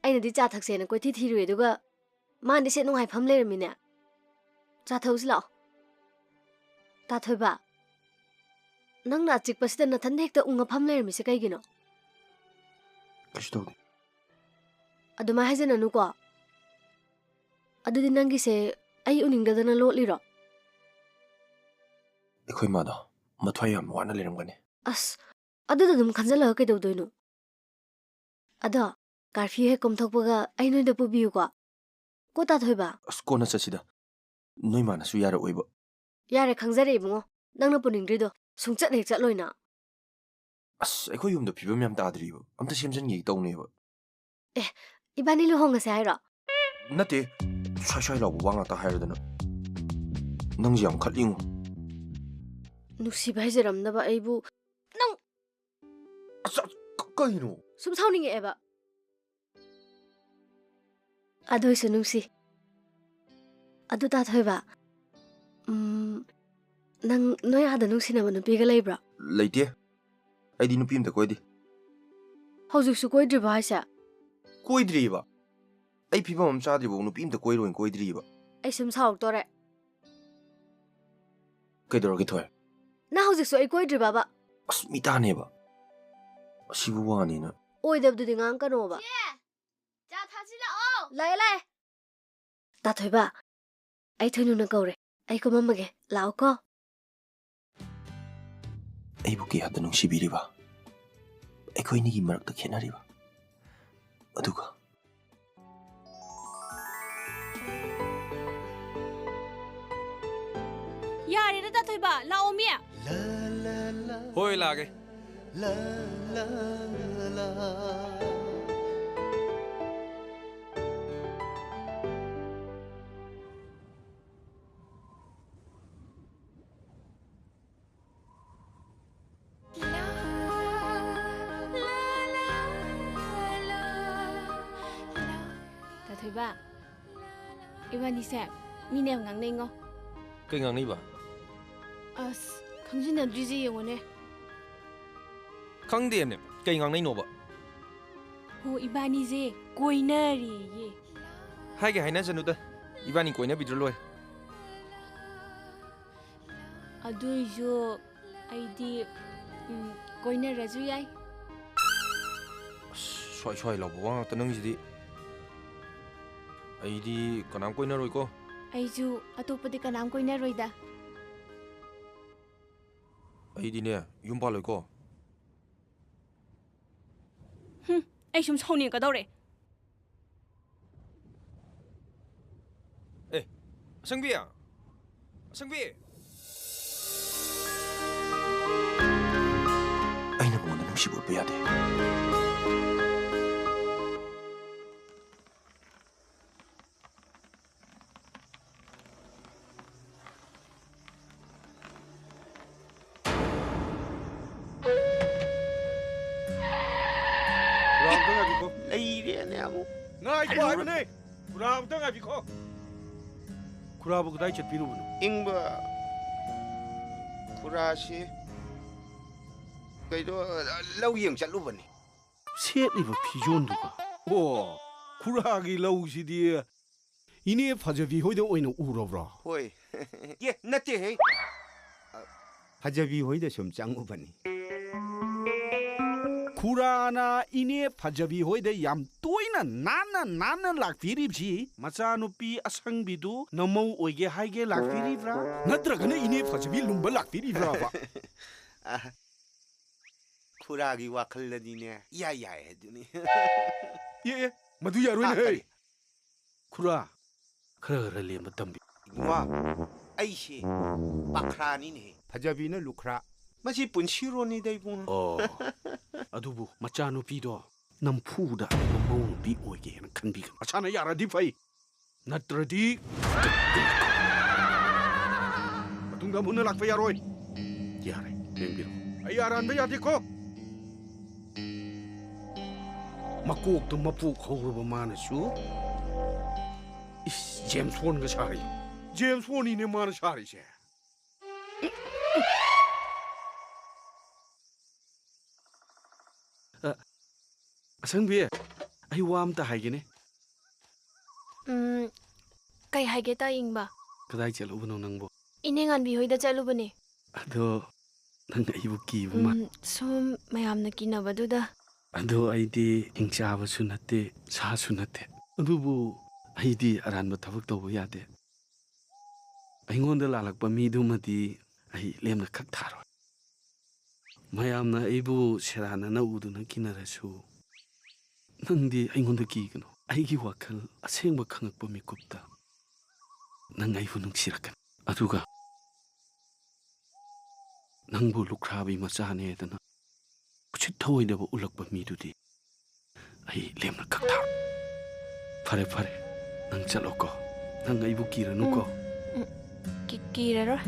ꯑꯩꯅꯗꯤ ꯆꯥ ꯊꯛꯁꯦꯅ ꯀꯣꯏꯊꯤ ꯊꯤꯔꯨꯏ ꯑꯗꯨꯒ ꯃꯥꯅꯗꯤ ꯁꯦ ꯅꯨꯡꯉꯥꯏꯐꯝ ꯂꯩꯔꯝꯃꯤꯅꯦ ꯆꯥ ꯊꯛꯎꯁꯤ ꯂꯥꯛꯑꯣ ꯇꯥꯊꯣꯏꯕ ꯅꯪꯅ ꯑꯆꯤꯛꯄꯁꯤꯗ ꯅꯊꯟꯗ ꯍꯦꯛꯇ ꯎꯪꯉꯐꯝ ꯂꯩꯔꯝꯃꯤꯁꯦ ꯀꯩꯒꯤꯅꯣ ꯀꯩꯁꯨ ꯇꯧꯗꯦ ꯑꯗꯨꯃꯥꯏ ꯍꯥꯏꯖꯅꯅꯨꯀꯣ ꯑꯗꯨꯗꯤ ꯅꯪꯒꯤꯁꯦ ꯑꯩ ꯎꯅꯤꯡꯗꯗꯅ ꯂꯣꯠꯂꯤꯔꯣ ꯑꯩꯈꯣꯏ ꯃꯥꯗꯣ ꯃꯊ꯭ꯋꯥꯏ ꯌꯥꯝ ꯋꯥꯅ ꯂꯩꯔꯝꯒꯅꯤ ꯑꯁ ꯑꯗꯨꯗ ꯑꯗꯨꯝ ꯈꯟꯖꯜꯂꯒ ꯀꯩꯗꯧꯗꯣꯏꯅꯣ ꯑꯗꯣ ꯀꯥꯔꯐ꯭ꯌꯨ ꯍꯦꯛ ꯀꯣꯝꯊꯣꯛꯄꯒ ꯑꯩ ꯅꯣꯏꯗ ꯄꯨꯕꯤꯌꯨꯀꯣ ꯀꯣ ꯇꯥꯊꯣꯏꯕ ꯑꯁ ꯀꯣꯟꯅ ꯆꯠꯁꯤꯗ ꯅꯣꯏ ꯃꯥꯅꯁꯨ ꯌꯥꯔꯛꯑꯣꯏꯕ ꯌꯥꯔꯦ ꯈꯪꯖꯔꯦ ꯏꯕꯨꯡꯉꯣ ꯅꯪꯅ ꯄꯨꯅꯤꯡꯗ꯭ꯔꯤꯗꯣ ꯁꯨꯡꯆꯠ ꯍꯦꯛ ꯆꯠꯂꯣꯏꯅ ꯑꯁ ꯑꯩꯈꯣꯏ ꯌꯨꯝꯗ ꯐꯤꯕꯝ ꯌꯥꯝ ꯇꯥꯗ꯭ꯔꯤꯕ ꯑꯝꯇ ꯁꯦꯝꯖꯤꯟꯒꯦ ꯇꯧꯅꯦꯕ ꯑꯦ ꯏꯕꯥꯅꯤ ꯂꯨꯍꯣꯡꯉꯁꯦ ꯍꯥꯏꯔꯣ ꯅꯠꯇꯦ ꯁ꯭ꯋꯥꯏ ꯁ꯭ꯋꯥꯏ ꯂꯥꯎꯕ ꯋꯥ ꯉꯥꯛꯇ ꯍꯥꯏꯔꯗꯅ ꯅꯪꯁꯦ ꯌꯥꯝ ꯈꯠꯂꯤꯉꯣ ꯅꯨꯡꯁꯤꯕ ꯍꯩꯖꯔꯝꯗꯕ ꯑꯩꯕꯨ ꯅꯪ ꯑꯁ ꯀꯩꯅꯣ ꯁꯨꯝ ꯁꯥꯎꯅꯤꯡꯉꯛꯑꯦꯕ ꯑꯗꯨꯏꯁꯨ ꯅꯨꯡꯁꯤ ꯑꯗꯨ ꯇꯥꯊꯣꯏꯕ ꯅꯪ ꯅꯣꯏ ꯑꯥꯗ ꯅꯨꯡꯁꯤꯅꯕ ꯅꯨꯄꯤꯒ ꯂꯩꯕ꯭ꯔꯣ ꯂꯩꯇꯦ ꯑꯩꯗꯤ ꯅꯨꯄꯤ ꯑꯝꯇ ꯀꯣꯏꯗꯦ ꯍꯧꯖꯤꯛꯁꯨ ꯀꯣꯏꯗ꯭ꯔꯤꯕꯣ ꯍꯥꯏꯁꯦ ꯀꯣꯏꯗ꯭ꯔꯤꯕ ꯑꯩ ꯐꯤꯕꯝ ꯑꯃ ꯆꯥꯗ꯭ꯔꯤꯕꯥꯎ ꯅꯨꯄꯤ ꯑꯝꯇ ꯀꯣꯏꯗ꯭ꯔꯤꯕ ꯑꯩ ꯁꯨꯝ ꯁꯥꯎꯔꯛꯇꯣꯔꯦ ꯀꯩꯗꯧꯔꯒꯦ ꯊꯣꯏ ꯅꯪ ꯍꯧꯖꯤꯛꯁꯨ ꯑꯩ ꯀꯣꯏꯗ꯭ꯔꯤꯕꯕ ꯑꯁ ꯃꯤꯇꯥꯅꯦꯕ ꯑꯁꯤꯕꯨ ꯋꯥꯅꯤꯅ ꯑꯣꯏꯗꯕꯗꯨꯗꯤ ꯉꯥꯡꯀꯅꯣꯕ ꯆꯥ ꯊꯥꯁꯤ ꯂꯥꯛꯑꯣ ꯂꯥꯛꯑꯦ ꯂꯥꯛꯑꯦ ꯇꯥꯊꯣꯏꯕ ꯑꯩ ꯊꯣꯏꯅꯨꯅ ꯀꯧꯔꯦ ꯑꯩ ꯀꯨꯝꯃꯝꯃꯒꯦ ꯂꯥꯛꯑꯣꯀꯣ ꯑꯩꯕꯨ ꯀꯌꯥꯗ ꯅꯨꯡꯁꯤꯕꯤꯔꯤꯕ ꯑꯩꯈꯣꯏꯅꯤꯒꯤ ꯃꯔꯛꯇ ꯈꯦꯠꯅꯔꯤꯕ ꯑꯗꯨꯒ ꯌꯥꯔꯦꯗ ꯇꯥꯊꯣꯏꯕ ꯂꯥꯛꯑꯣ ꯃꯤ ꯍꯣꯏ ꯂꯥꯛꯑꯒꯦ ꯇꯥꯊꯣꯏꯕ ꯏꯕꯥꯅꯤꯁꯦ ꯃꯤꯅ ꯌꯥꯝ ꯉꯥꯡꯅꯩꯉꯣ ꯀꯩ ꯉꯥꯡꯅꯩꯕ ꯑꯁ ꯈꯪꯖꯤꯟꯅꯗ꯭ꯔꯤꯁꯦ ꯌꯦꯡꯉꯣꯅꯦ ꯈꯪꯗꯦꯅꯦ ꯀꯩ ꯉꯥꯡꯅꯩꯅꯣꯕ ꯍꯣ ꯏꯕꯥꯅꯤꯁꯦ ꯀꯣꯏꯅꯔꯦꯌꯦ ꯍꯥꯏꯒꯦ ꯍꯥꯏꯅꯖꯅꯨꯗ ꯏꯕꯥꯅꯤ ꯀꯣꯏꯅꯕꯤꯗ꯭ꯔ ꯂꯣꯏꯔꯦ ꯑꯗꯨꯏꯁꯨ ꯑꯩꯗꯤ ꯀꯣꯏꯅꯔꯁꯨ ꯌꯥꯏ ꯑꯁ ꯁ꯭ꯋꯥꯏ ꯁ꯭ꯋꯥꯏ ꯂꯥꯎꯕ ꯋꯥ ꯉꯥꯛꯇ ꯅꯪꯁꯤꯗꯤ ꯑꯩꯗꯤ ꯀꯅꯥꯝ ꯀꯣꯏꯅꯔꯣꯏꯀꯣ ꯑꯩꯁꯨ ꯑꯇꯣꯞꯄꯗꯤ ꯀꯅꯥꯝ ꯀꯣꯏꯅꯔꯣꯏꯗ ꯑꯩꯗꯤꯅꯦ ꯌꯨꯝ ꯄꯥꯜꯂꯣꯏꯀꯣ ꯑꯩ ꯁꯨꯝ ꯁꯥꯎꯅꯤꯡꯉꯛꯀꯗꯧꯔꯦ ꯑꯦ ꯑꯁꯪꯕꯤ ꯑꯁꯪꯕꯤ ꯑꯩꯅ ꯃꯉꯣꯟꯗ ꯅꯨꯡꯁꯤꯕ ꯎꯠꯄ ꯌꯥꯗꯦ ꯈꯨꯔꯥ ꯑꯝꯇ ꯉꯥꯏꯕꯤꯈꯣ ꯂꯩꯔꯦꯅꯦ ꯑꯃꯨꯛ ꯉꯥꯏꯈꯣ ꯍꯥꯏꯕꯅꯦ ꯈꯨꯔꯥ ꯑꯝꯇ ꯉꯥꯏꯕꯤꯈꯣ ꯈꯨꯔꯥꯕꯨ ꯀꯗꯥꯏ ꯆꯠꯄꯤꯔꯨꯕꯅꯣ ꯏꯪꯕ ꯈꯨꯔꯥꯁꯤ ꯀꯩꯅꯣ ꯂꯧ ꯌꯦꯡ ꯆꯠꯂꯨꯕꯅꯤ ꯁꯦꯠꯂꯤꯕ ꯐꯤꯖꯣꯟꯗꯨꯒ ꯑꯣ ꯈꯨꯔꯥꯒꯤ ꯂꯧꯁꯤꯗꯤ ꯏꯅꯦ ꯐꯖꯕꯤ ꯍꯣꯏꯗ ꯑꯣꯏꯅ ꯎꯔꯕ꯭ꯔꯣ ꯍꯣꯏ ꯑꯦ ꯅꯠꯇꯦꯍꯦ ꯐꯖꯕꯤ ꯍꯣꯏꯗ ꯁꯨꯝ ꯆꯪꯉꯨꯕꯅꯤ ꯈꯨꯔꯥꯅ ꯏꯅꯦ ꯐꯖꯕꯤ ꯍꯣꯏꯗ ꯌꯥꯝ ꯇꯣꯏꯅ ꯅꯥꯟꯅ ꯂꯥꯛꯄꯤꯔꯤꯕꯁꯤ ꯃꯆꯥꯅꯨꯄꯤ ꯑꯁꯪꯕꯤꯗꯨ ꯅꯃꯧ ꯑꯣꯏꯒꯦ ꯍꯥꯏꯒꯦ ꯂꯥꯛꯄꯤꯔꯤꯕ꯭ꯔꯥ ꯅꯠꯇ꯭ꯔꯒꯅ ꯏꯅꯦ ꯐꯖꯕꯤ ꯂꯨꯝꯕ ꯂꯥꯛꯄꯤꯔꯤꯕ꯭ꯔꯥꯕ ꯈꯨꯔꯥꯒꯤ ꯋꯥꯈꯜꯗꯗꯤꯅꯦ ꯌꯥꯏ ꯑꯗꯨꯅꯤ ꯑꯦ ꯃꯗꯨ ꯌꯥꯔꯣꯏꯅꯦ ꯀꯔꯤ ꯈꯨꯔꯥ ꯈꯔ ꯂꯦꯝꯕ ꯇꯝꯕꯤ ꯏꯕꯨꯡꯉꯣ ꯑꯩꯁꯦ ꯄꯥꯈ꯭ꯔꯥꯅꯤꯅꯦ ꯐꯖꯕꯤꯅ ꯂꯨꯈ꯭ꯔꯥ ꯃꯁꯤ ꯄꯨꯟꯁꯤꯔꯣꯟꯅꯤꯗ ꯏꯕꯨꯡꯉꯣ ꯑꯣ ꯑꯗꯨꯕꯨ ꯃꯆꯥꯅꯨꯄꯤꯗꯣ ꯅꯝꯐꯨꯗ ꯃꯃꯧ ꯅꯨꯄꯤ ꯑꯣꯏꯒꯦꯅ ꯈꯟꯕꯤꯒꯅꯨ ꯃꯁꯥꯅ ꯌꯥꯔꯗꯤ ꯐꯩ ꯅꯠꯇ꯭ꯔꯗꯤ ꯃꯇꯨꯡꯗ ꯃꯨꯟꯅ ꯂꯥꯛꯄ ꯌꯥꯔꯣꯏ ꯌꯥꯔꯦ ꯂꯦꯡꯕꯤꯔꯣ ꯑꯩ ꯑꯔꯥꯟꯕ ꯌꯥꯗꯦꯀꯣ ꯃꯀꯣꯛꯇ ꯃꯄꯣꯛ ꯍꯧꯔꯕ ꯃꯥꯅꯁꯨ 이씨, 제임스 본가 사리. 제임스 본이네 마는 사리지. 성비, ꯑꯩ ꯋꯥ ꯑꯝꯇ ꯍꯥꯏꯒꯦꯅꯦ ꯀꯩ ꯍꯥꯏꯒꯦ ꯇꯥꯏꯡꯕ ꯀꯗꯥꯏ ꯆꯠꯂꯨꯕꯅꯣ ꯅꯪꯕꯨ ꯏꯅꯦ ꯉꯥꯟꯕꯤ ꯍꯣꯏꯗ ꯆꯠꯂꯨꯕꯅꯦ ꯑꯗꯣ ꯅꯪ ꯑꯩꯕꯨ ꯀꯤꯕ ꯃꯥ ꯁꯨꯝ ꯃꯌꯥꯝꯅ ꯀꯤꯅꯕꯗꯨꯗ ꯑꯗꯣ ꯑꯩꯗꯤ ꯍꯤꯡꯆꯥꯕꯁꯨ ꯅꯠꯇꯦ ꯁꯥꯁꯨ ꯅꯠꯇꯦ ꯑꯗꯨꯕꯨ ꯑꯩꯗꯤ ꯑꯔꯥꯟꯕ ꯊꯕꯛ ꯇꯧꯕ ꯌꯥꯗꯦ ꯑꯩꯉꯣꯟꯗ ꯂꯥꯜꯂꯛꯄ ꯃꯤꯗꯨꯃꯗꯤ ꯑꯩ ꯂꯦꯝꯅ ꯈꯛ ꯊꯥꯔꯣꯏ ꯃꯌꯥꯝꯅ ꯑꯩꯕꯨ ꯁꯦꯔꯥꯟꯅꯅ ꯎꯗꯨꯅ ꯀꯤꯅꯔꯁꯨ ꯅꯪꯗꯤ ꯑꯩꯉꯣꯟꯗ ꯀꯤꯒꯅꯨ ꯑꯩꯒꯤ ꯋꯥꯈꯜ ꯑꯁꯦꯡꯕ ꯈꯪꯉꯛꯄ ꯃꯤꯀꯨꯞꯇ ꯅꯪ ꯑꯩꯕꯨ ꯅꯨꯡꯁꯤꯔꯛꯀꯅꯤ ꯑꯗꯨꯒ ꯅꯪꯕꯨ ꯂꯨꯈ꯭ꯔꯥꯕꯤ ꯃꯆꯥꯅꯦꯗꯅ ꯎꯁꯤꯠ ꯊꯑꯣꯏꯗꯕ ꯎꯠꯂꯛꯄ ꯃꯤꯗꯨꯗꯤ ꯑꯩ ꯂꯦꯝꯅ ꯈꯛ ꯊꯥꯔꯣꯏ ꯐꯔꯦ ꯐꯔꯦ ꯅꯪ ꯆꯠꯂꯣꯀꯣ ꯅꯪ ꯑꯩꯕꯨ ꯀꯤꯔꯅꯨꯀꯣ ꯀꯤꯔꯔꯣꯏ